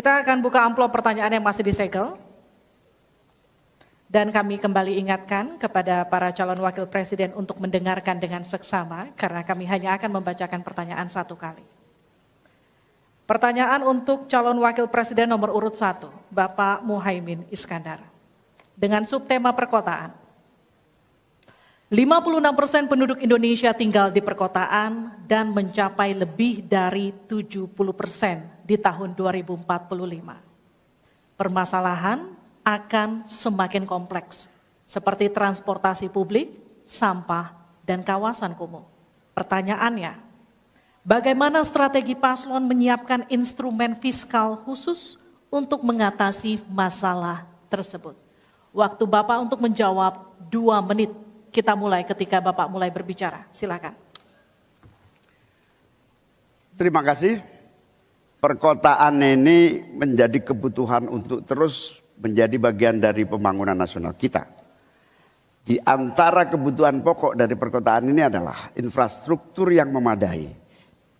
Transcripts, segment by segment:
Kita akan buka amplop pertanyaan yang masih disegel. Dan kami kembali ingatkan kepada para calon wakil presiden untuk mendengarkan dengan seksama, karena kami hanya akan membacakan pertanyaan satu kali. Pertanyaan untuk calon wakil presiden nomor urut 1, Bapak Muhaimin Iskandar. Dengan subtema perkotaan. 56% penduduk Indonesia tinggal di perkotaan dan mencapai lebih dari 70% di tahun 2045. Permasalahan akan semakin kompleks, seperti transportasi publik, sampah, dan kawasan kumuh. Pertanyaannya, bagaimana strategi paslon menyiapkan instrumen fiskal khusus untuk mengatasi masalah tersebut? Waktu Bapak untuk menjawab 2 menit. Kita mulai ketika Bapak mulai berbicara. Silakan. Terima kasih. Perkotaan ini menjadi kebutuhan untuk terus menjadi bagian dari pembangunan nasional kita. Di antara kebutuhan pokok dari perkotaan ini adalah infrastruktur yang memadai.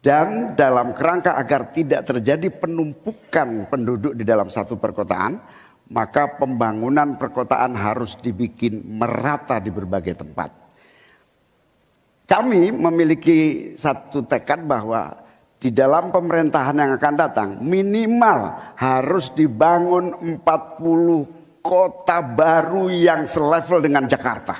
Dan dalam kerangka agar tidak terjadi penumpukan penduduk di dalam satu perkotaan, maka pembangunan perkotaan harus dibikin merata di berbagai tempat. Kami memiliki satu tekad bahwa di dalam pemerintahan yang akan datang minimal harus dibangun 40 kota baru yang selevel dengan Jakarta.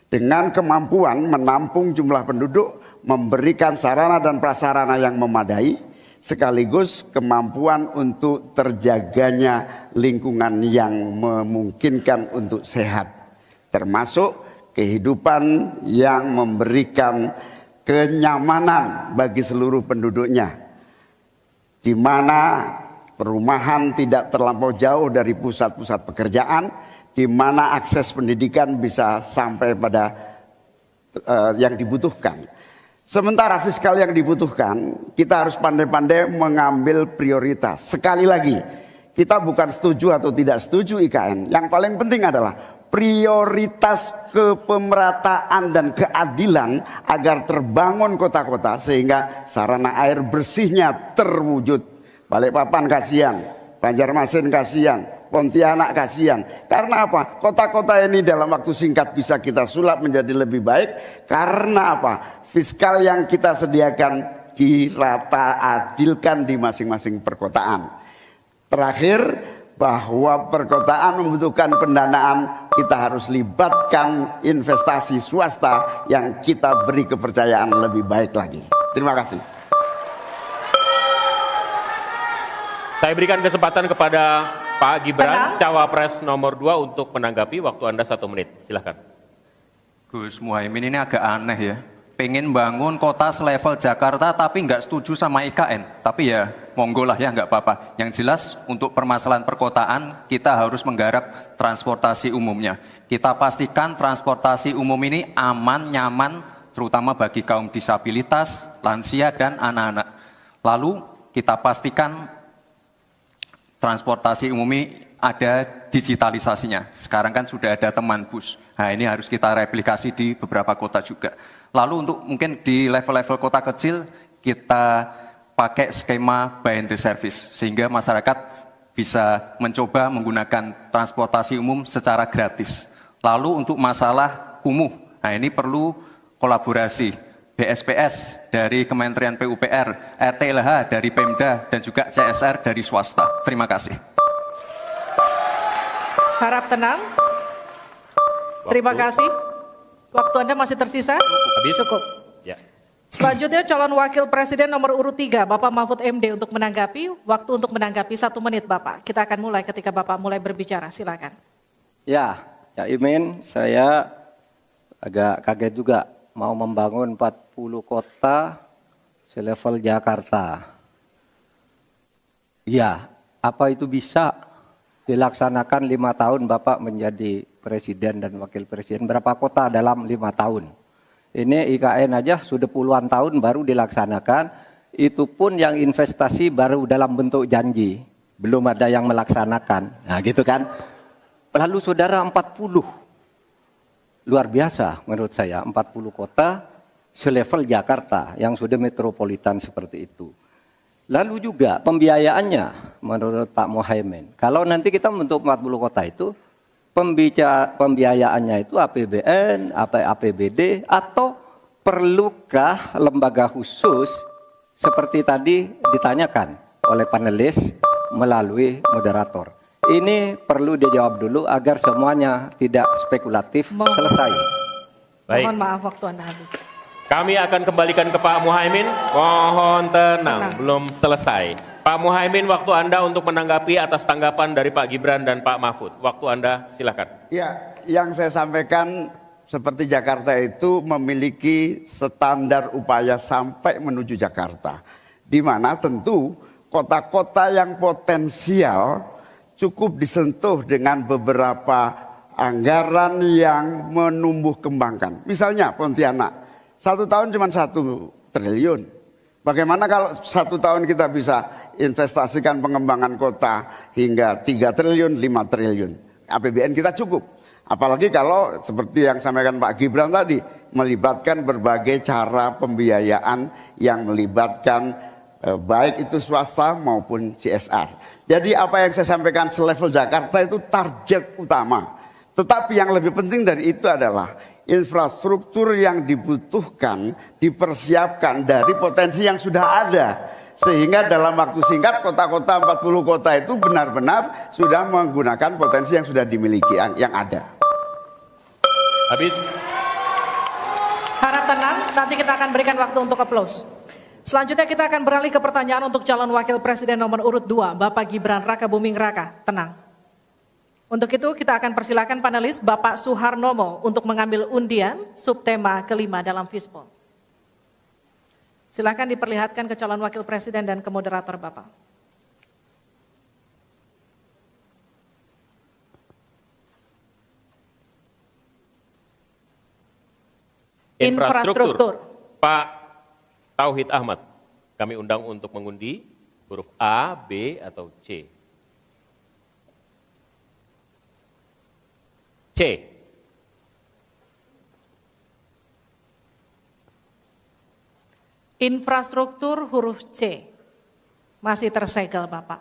Dengan kemampuan menampung jumlah penduduk, memberikan sarana dan prasarana yang memadai, sekaligus kemampuan untuk terjaganya lingkungan yang memungkinkan untuk sehat. Termasuk kehidupan yang memberikan kenyamanan bagi seluruh penduduknya, di mana perumahan tidak terlampau jauh dari pusat-pusat pekerjaan, di mana akses pendidikan bisa sampai pada yang dibutuhkan. Sementara fiskal yang dibutuhkan, kita harus pandai-pandai mengambil prioritas. Sekali lagi, kita bukan setuju atau tidak setuju IKN. Yang paling penting adalah prioritas kepemerataan dan keadilan agar terbangun kota-kota sehingga sarana air bersihnya terwujud. Balikpapan kasihan, Banjarmasin kasihan, Pontianak kasihan. Karena apa? Kota-kota ini dalam waktu singkat bisa kita sulap menjadi lebih baik. Karena apa? Fiskal yang kita sediakan dirata adilkan di masing-masing perkotaan. Terakhir, bahwa perkotaan membutuhkan pendanaan, kita harus libatkan investasi swasta yang kita beri kepercayaan lebih baik lagi. Terima kasih. Saya berikan kesempatan kepada Pak Gibran, Cawapres nomor 2 untuk menanggapi. Waktu Anda 1 menit, silahkan. Gus Muhaimin ini agak aneh ya. Pengen bangun kota selevel Jakarta tapi nggak setuju sama IKN. Tapi ya monggo lah ya, nggak apa-apa. Yang jelas untuk permasalahan perkotaan kita harus menggarap transportasi umumnya. Kita pastikan transportasi umum ini aman, nyaman, terutama bagi kaum disabilitas, lansia, dan anak-anak. Lalu kita pastikan transportasi umum ini ada digitalisasinya. Sekarang kan sudah ada teman bus. Nah ini harus kita replikasi di beberapa kota juga. Lalu untuk mungkin di level-level kota kecil kita pakai skema buy and service sehingga masyarakat bisa mencoba menggunakan transportasi umum secara gratis. Lalu untuk masalah kumuh, nah ini perlu kolaborasi BSPS dari Kementerian PUPR, RTLH dari Pemda dan juga CSR dari swasta. Terima kasih. Harap tenang. Terima kasih. Waktu Anda masih tersisa? Habis? Cukup. Ya. Selanjutnya calon wakil presiden nomor urut 3, Bapak Mahfud MD untuk menanggapi. Waktu untuk menanggapi 1 menit Bapak. Kita akan mulai ketika Bapak mulai berbicara. Silakan. Ya, Cak Imin, saya agak kaget juga mau membangun 40 kota selevel Jakarta. Ya, apa itu bisa dilaksanakan 5 tahun Bapak menjadi presiden dan wakil presiden? Berapa kota dalam 5 tahun? Ini IKN aja sudah puluhan tahun baru dilaksanakan. Itu pun yang investasi baru dalam bentuk janji. Belum ada yang melaksanakan. Nah gitu kan. Lalu saudara 40. Luar biasa menurut saya. 40 kota selevel Jakarta yang sudah metropolitan seperti itu. Lalu juga pembiayaannya menurut Pak Muhaimin. Kalau nanti kita membentuk 40 kota itu, pembiayaannya itu APBN, APBD, atau perlukah lembaga khusus seperti tadi ditanyakan oleh panelis melalui moderator. Ini perlu dijawab dulu agar semuanya tidak spekulatif. Selesai. Baik. Mohon maaf waktu Anda habis. Kami akan kembalikan ke Pak Muhaimin. Mohon tenang, belum selesai. Pak Muhaimin, waktu Anda untuk menanggapi atas tanggapan dari Pak Gibran dan Pak Mahfud. Waktu Anda silakan. Ya, yang saya sampaikan seperti Jakarta itu memiliki standar upaya sampai menuju Jakarta. Di mana tentu kota-kota yang potensial cukup disentuh dengan beberapa anggaran yang menumbuh kembangkan. Misalnya Pontianak. 1 tahun cuma 1 triliun. Bagaimana kalau 1 tahun kita bisa investasikan pengembangan kota hingga 3 triliun, 5 triliun. APBN kita cukup. Apalagi kalau seperti yang sampaikan Pak Gibran tadi, melibatkan berbagai cara pembiayaan yang melibatkan baik itu swasta maupun CSR. Jadi apa yang saya sampaikan selevel Jakarta itu target utama. Tetapi yang lebih penting dari itu adalah infrastruktur yang dibutuhkan dipersiapkan dari potensi yang sudah ada. Sehingga dalam waktu singkat kota-kota 40 kota itu benar-benar sudah menggunakan potensi yang sudah dimiliki yang ada. Habis. Harap tenang, nanti kita akan berikan waktu untuk aplaus. Selanjutnya kita akan beralih ke pertanyaan untuk calon wakil presiden nomor urut 2, Bapak Gibran Rakabuming Raka. Tenang. Untuk itu kita akan persilakan panelis Bapak Suharnomo untuk mengambil undian subtema kelima dalam Fishbowl. Silakan diperlihatkan ke calon wakil presiden dan ke moderator Bapak. Infrastruktur. Pak Tauhid Ahmad, kami undang untuk mengundi huruf A, B, atau C. C. Infrastruktur huruf C. Masih tersegel Bapak.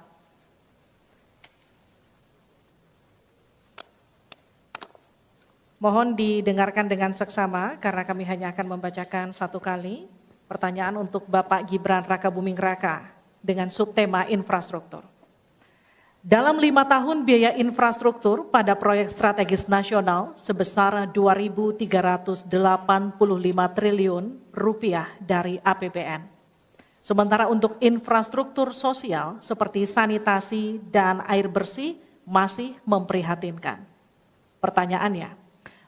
Mohon didengarkan dengan seksama karena kami hanya akan membacakan 1 kali pertanyaan untuk Bapak Gibran Rakabuming Raka dengan subtema infrastruktur. Dalam 5 tahun biaya infrastruktur pada proyek strategis nasional sebesar 2.385 triliun rupiah dari APBN. Sementara untuk infrastruktur sosial seperti sanitasi dan air bersih masih memprihatinkan. Pertanyaannya,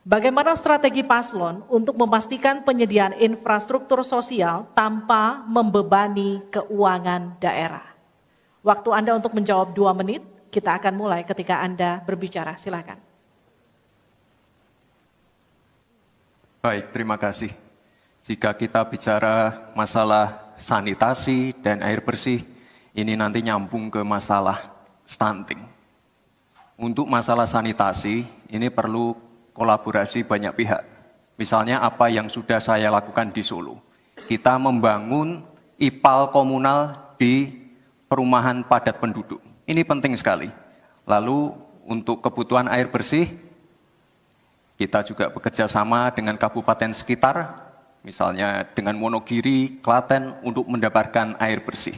bagaimana strategi paslon untuk memastikan penyediaan infrastruktur sosial tanpa membebani keuangan daerah? Waktu Anda untuk menjawab 2 menit, kita akan mulai ketika Anda berbicara. Silakan. Baik, terima kasih. Jika kita bicara masalah sanitasi dan air bersih, ini nanti nyambung ke masalah stunting. Untuk masalah sanitasi, ini perlu kolaborasi banyak pihak. Misalnya apa yang sudah saya lakukan di Solo. Kita membangun IPAL komunal di perumahan padat penduduk. Ini penting sekali. Lalu untuk kebutuhan air bersih, kita juga bekerja sama dengan kabupaten sekitar, misalnya dengan Wonogiri, Klaten, untuk mendapatkan air bersih.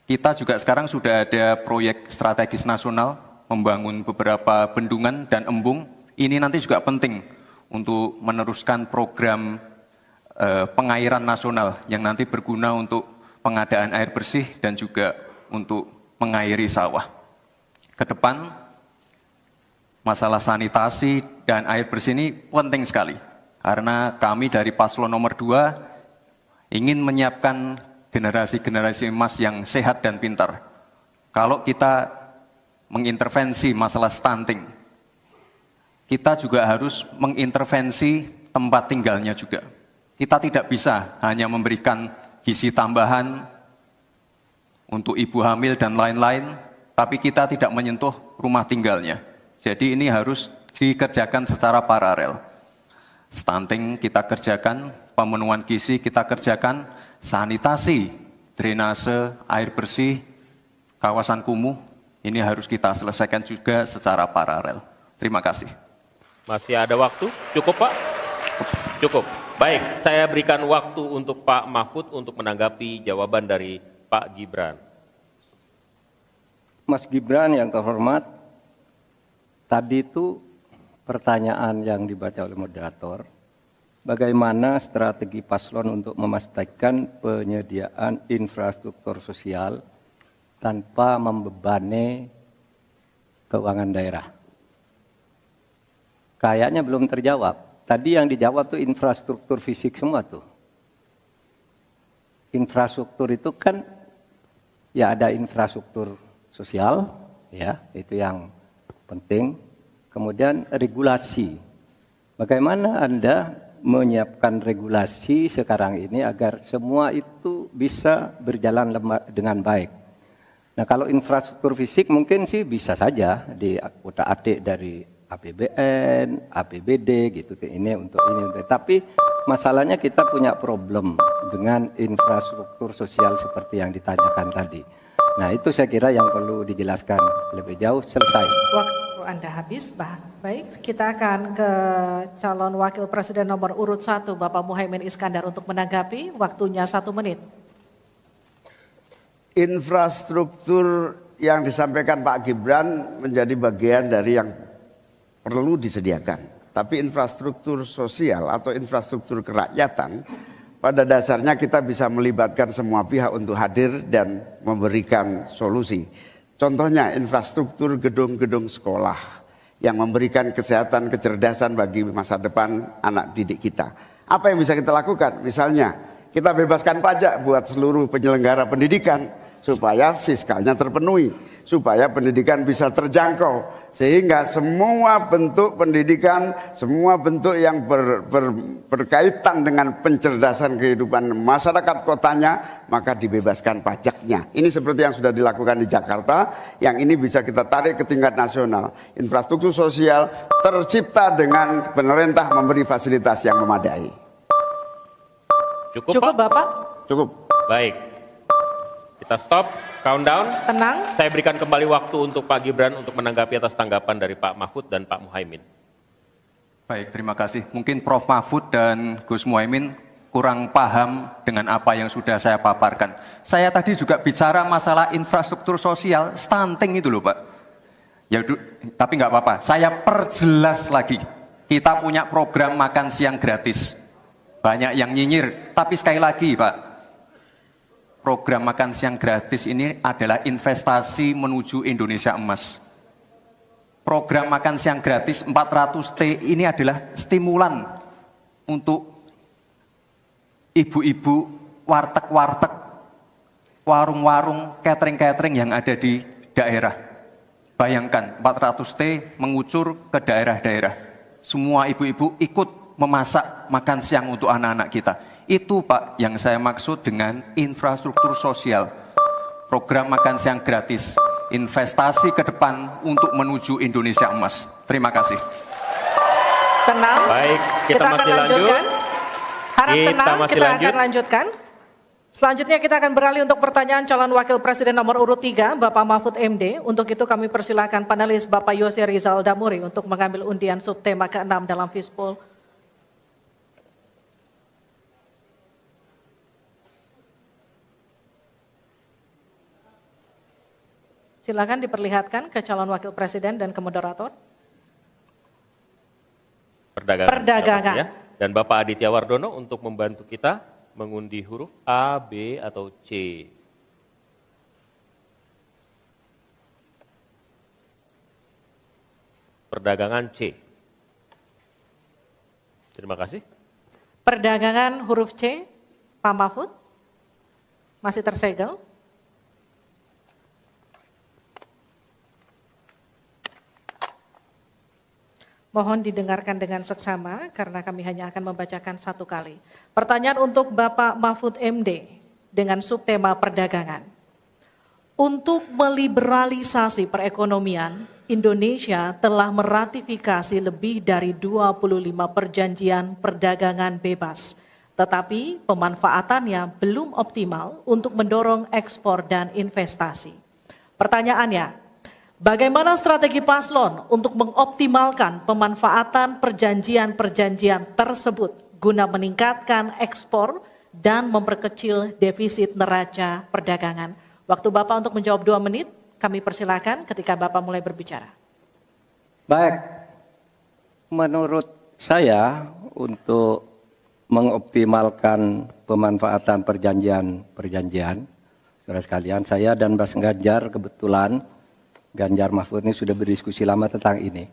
Kita juga sekarang sudah ada proyek strategis nasional, membangun beberapa bendungan dan embung. Ini nanti juga penting untuk meneruskan program pengairan nasional yang nanti berguna untuk pengadaan air bersih dan juga untuk mengairi sawah. Ke depan, masalah sanitasi dan air bersih ini penting sekali. Karena kami dari paslon nomor 2 ingin menyiapkan generasi-generasi emas yang sehat dan pintar. Kalau kita mengintervensi masalah stunting, kita juga harus mengintervensi tempat tinggalnya juga. Kita tidak bisa hanya memberikan gizi tambahan untuk ibu hamil dan lain-lain, tapi kita tidak menyentuh rumah tinggalnya. Jadi ini harus dikerjakan secara paralel. Stunting kita kerjakan, pemenuhan gizi kita kerjakan, sanitasi drainase, air bersih, kawasan kumuh, ini harus kita selesaikan juga secara paralel. Terima kasih. Masih ada waktu? Cukup Pak? Cukup. Baik, saya berikan waktu untuk Pak Mahfud untuk menanggapi jawaban dari Pak Gibran. Mas Gibran yang terhormat, tadi itu pertanyaan yang dibaca oleh moderator, bagaimana strategi paslon untuk memastikan penyediaan infrastruktur sosial tanpa membebani keuangan daerah. Kayaknya belum terjawab. Tadi yang dijawab tuh infrastruktur fisik semua tuh. Infrastruktur itu kan ya ada infrastruktur sosial, ya itu yang penting. Kemudian regulasi. Bagaimana Anda menyiapkan regulasi sekarang ini agar semua itu bisa berjalan dengan baik. Nah kalau infrastruktur fisik mungkin sih bisa saja di kota adik dari APBN, APBD gitu ini untuk ini. Tapi masalahnya kita punya problem dengan infrastruktur sosial seperti yang ditanyakan tadi. Nah itu saya kira yang perlu dijelaskan lebih jauh. Selesai. Waktu Anda habis, baik kita akan ke calon wakil presiden nomor urut 1 Bapak Muhaimin Iskandar untuk menanggapi, waktunya 1 menit. Infrastruktur yang disampaikan Pak Gibran menjadi bagian dari yang perlu disediakan. Tapi infrastruktur sosial atau infrastruktur kerakyatan, pada dasarnya kita bisa melibatkan semua pihak untuk hadir dan memberikan solusi. Contohnya infrastruktur gedung-gedung sekolah yang memberikan kesehatan, kecerdasan bagi masa depan anak didik kita. Apa yang bisa kita lakukan? Misalnya kita bebaskan pajak buat seluruh penyelenggara pendidikan supaya fiskalnya terpenuhi, supaya pendidikan bisa terjangkau, sehingga semua bentuk pendidikan, semua bentuk yang berkaitan dengan pencerdasan kehidupan masyarakat kotanya, maka dibebaskan pajaknya. Ini seperti yang sudah dilakukan di Jakarta, yang ini bisa kita tarik ke tingkat nasional. Infrastruktur sosial tercipta dengan pemerintah memberi fasilitas yang memadai. Cukup Pak? Bapak? Cukup. Baik. Kita stop, countdown. Tenang. Saya berikan kembali waktu untuk Pak Gibran untuk menanggapi atas tanggapan dari Pak Mahfud dan Pak Muhaimin. Baik, terima kasih. Mungkin Prof. Mahfud dan Gus Muhaimin kurang paham dengan apa yang sudah saya paparkan. Saya tadi juga bicara masalah infrastruktur sosial, stunting itu loh Pak. Ya, tapi nggak apa-apa, saya perjelas lagi. Kita punya program makan siang gratis. Banyak yang nyinyir, tapi sekali lagi Pak, program makan siang gratis ini adalah investasi menuju Indonesia emas. Program makan siang gratis 400T ini adalah stimulan untuk ibu-ibu, warteg-warteg, warung-warung, catering-catering yang ada di daerah. Bayangkan 400T mengucur ke daerah-daerah. Semua ibu-ibu ikut memasak makan siang untuk anak-anak kita. Itu Pak yang saya maksud dengan infrastruktur sosial. Program makan siang gratis, investasi ke depan untuk menuju Indonesia emas. Terima kasih. Tenang. Baik, kita akan masih lanjutkan. Harap Kita tenang, masih kita lanjut. akan lanjutkan. Selanjutnya kita akan beralih untuk pertanyaan calon wakil presiden nomor urut 3, Bapak Mahfud MD. Untuk itu kami persilakan panelis Bapak Yose Rizal Damuri untuk mengambil undian subtema ke-6 dalam Fishbowl. Silakan diperlihatkan ke calon wakil presiden dan ke moderator. Perdagangan. Ya. Dan Bapak Aditya Wardono untuk membantu kita mengundi huruf A, B, atau C. Perdagangan C. Terima kasih. Perdagangan huruf C, Pak Mahfud. Masih tersegel. Mohon didengarkan dengan seksama karena kami hanya akan membacakan 1 kali. Pertanyaan untuk Bapak Mahfud MD dengan subtema perdagangan. Untuk meliberalisasi perekonomian, Indonesia telah meratifikasi lebih dari 25 perjanjian perdagangan bebas tetapi pemanfaatannya belum optimal untuk mendorong ekspor dan investasi. Pertanyaannya, bagaimana strategi paslon untuk mengoptimalkan pemanfaatan perjanjian-perjanjian tersebut guna meningkatkan ekspor dan memperkecil defisit neraca perdagangan? Waktu Bapak untuk menjawab 2 menit, kami persilakan ketika Bapak mulai berbicara. Baik, menurut saya untuk mengoptimalkan pemanfaatan perjanjian-perjanjian, saudara sekalian, saya dan Mas Ganjar kebetulan, Ganjar Mahfud ini sudah berdiskusi lama tentang ini.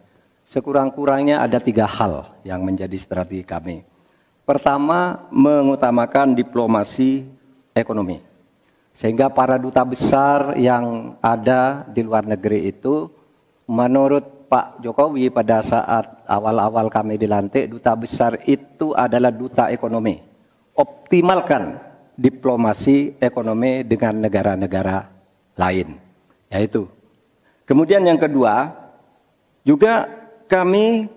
Sekurang-kurangnya ada 3 hal yang menjadi strategi kami. Pertama, mengutamakan diplomasi ekonomi. Sehingga para duta besar yang ada di luar negeri itu, menurut Pak Jokowi pada saat awal-awal kami dilantik, duta besar itu adalah duta ekonomi. Optimalkan diplomasi ekonomi dengan negara-negara lain. Yaitu. Kemudian yang kedua, juga kami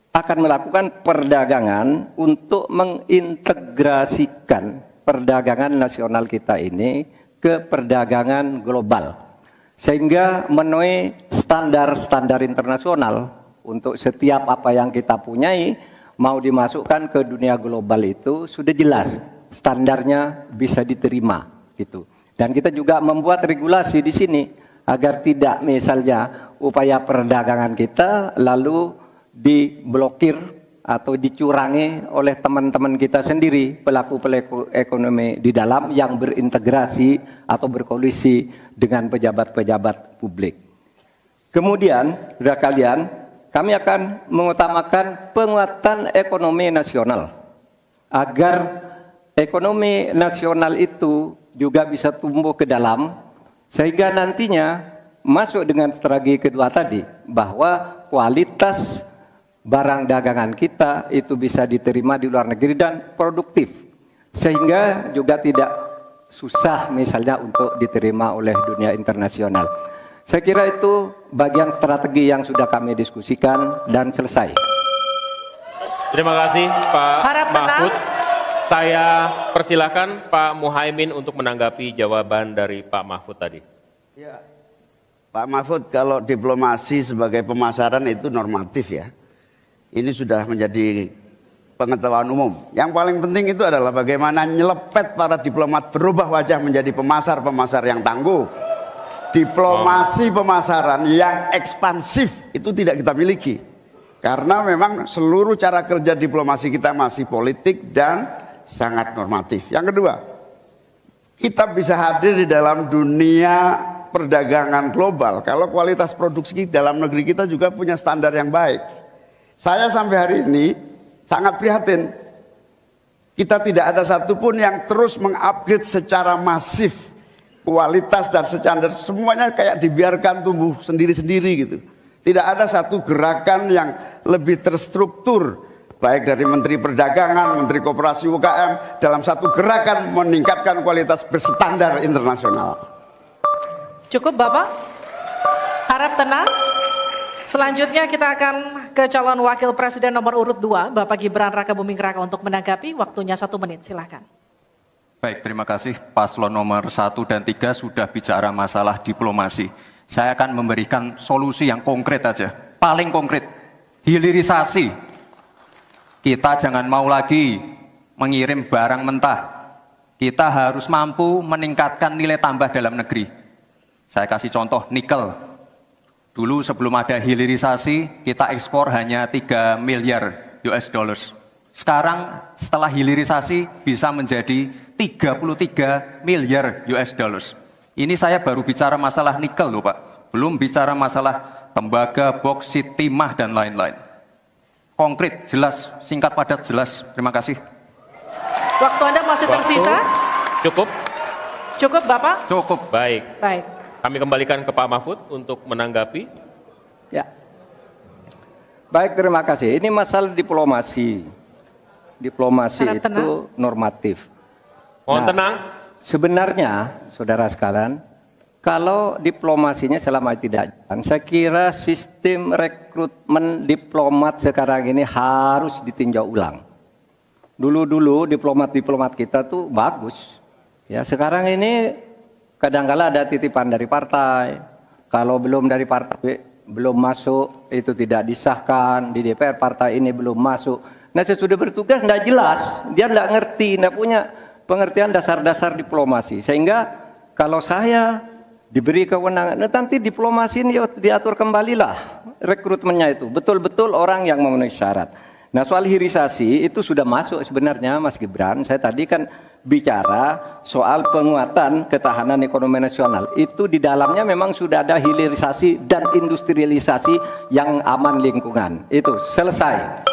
akan melakukan perdagangan untuk mengintegrasikan perdagangan nasional kita ini ke perdagangan global. Sehingga memenuhi standar-standar internasional untuk setiap apa yang kita punyai mau dimasukkan ke dunia global itu sudah jelas standarnya bisa diterima gitu. Dan kita juga membuat regulasi di sini agar tidak misalnya upaya perdagangan kita lalu diblokir atau dicurangi oleh teman-teman kita sendiri, pelaku-pelaku ekonomi di dalam yang berintegrasi atau berkoalisi dengan pejabat-pejabat publik. Kemudian, saudara kalian, kami akan mengutamakan penguatan ekonomi nasional agar ekonomi nasional itu juga bisa tumbuh ke dalam sehingga nantinya masuk dengan strategi kedua tadi bahwa kualitas barang dagangan kita itu bisa diterima di luar negeri dan produktif sehingga juga tidak susah misalnya untuk diterima oleh dunia internasional. Saya kira itu bagian strategi yang sudah kami diskusikan dan selesai. Terima kasih Pak Mahfud. Saya persilakan Pak Muhaimin untuk menanggapi jawaban dari Pak Mahfud tadi. Ya, Pak Mahfud, kalau diplomasi sebagai pemasaran itu normatif ya. Ini sudah menjadi pengetahuan umum. Yang paling penting itu adalah bagaimana nyelepet para diplomat berubah wajah menjadi pemasar-pemasar yang tangguh. Diplomasi pemasaran yang ekspansif itu tidak kita miliki. Karena memang seluruh cara kerja diplomasi kita masih politik dan sangat normatif. Yang kedua, kita bisa hadir di dalam dunia perdagangan global kalau kualitas produksi dalam negeri kita juga punya standar yang baik. Saya sampai hari ini sangat prihatin. Kita tidak ada satupun yang terus mengupgrade secara masif kualitas dan standar. Semuanya kayak dibiarkan tumbuh sendiri-sendiri gitu. Tidak ada satu gerakan yang lebih terstruktur baik dari Menteri Perdagangan, Menteri Koperasi UKM dalam satu gerakan meningkatkan kualitas berstandar internasional. Cukup Bapak? Harap tenang. Selanjutnya kita akan ke calon wakil presiden nomor urut 2, Bapak Gibran Raka Buming Raka untuk menanggapi, waktunya 1 menit, silakan. Baik, terima kasih. Paslon nomor 1 dan 3 sudah bicara masalah diplomasi. Saya akan memberikan solusi yang konkret aja, paling konkret, hilirisasi. Kita jangan mau lagi mengirim barang mentah. Kita harus mampu meningkatkan nilai tambah dalam negeri. Saya kasih contoh, nikel. Dulu sebelum ada hilirisasi, kita ekspor hanya 3 miliar US dollars. Sekarang setelah hilirisasi bisa menjadi 33 miliar US dollars. Ini saya baru bicara masalah nikel loh Pak. Belum bicara masalah tembaga, boksit, timah, dan lain-lain. Konkret, jelas, singkat, padat, jelas. Terima kasih. Waktu Anda masih tersisa? Cukup? Cukup Bapak? Cukup. Baik. Baik. Kami kembalikan ke Pak Mahfud untuk menanggapi. Ya. Baik, terima kasih. Ini masalah diplomasi. Diplomasi Harap itu tenang. normatif. Mohon tenang. Sebenarnya, saudara sekalian, kalau diplomasinya selama tidak jalan, saya kira sistem rekrutmen diplomat sekarang ini harus ditinjau ulang. Dulu-dulu diplomat-diplomat kita tuh bagus. Ya, sekarang ini kadang-kala ada titipan dari partai. Kalau belum dari partai belum masuk, itu tidak disahkan. Di DPR partai ini belum masuk. Nah, sesudah bertugas tidak jelas. Dia tidak ngerti, tidak punya pengertian dasar-dasar diplomasi. Sehingga kalau saya diberi kewenangan, nanti diplomasi ini diatur kembalilah rekrutmennya itu. Betul-betul orang yang memenuhi syarat. Nah, soal hilirisasi itu sudah masuk sebenarnya Mas Gibran. Saya tadi kan bicara soal penguatan ketahanan ekonomi nasional. Itu di dalamnya memang sudah ada hilirisasi dan industrialisasi yang aman lingkungan. Itu selesai.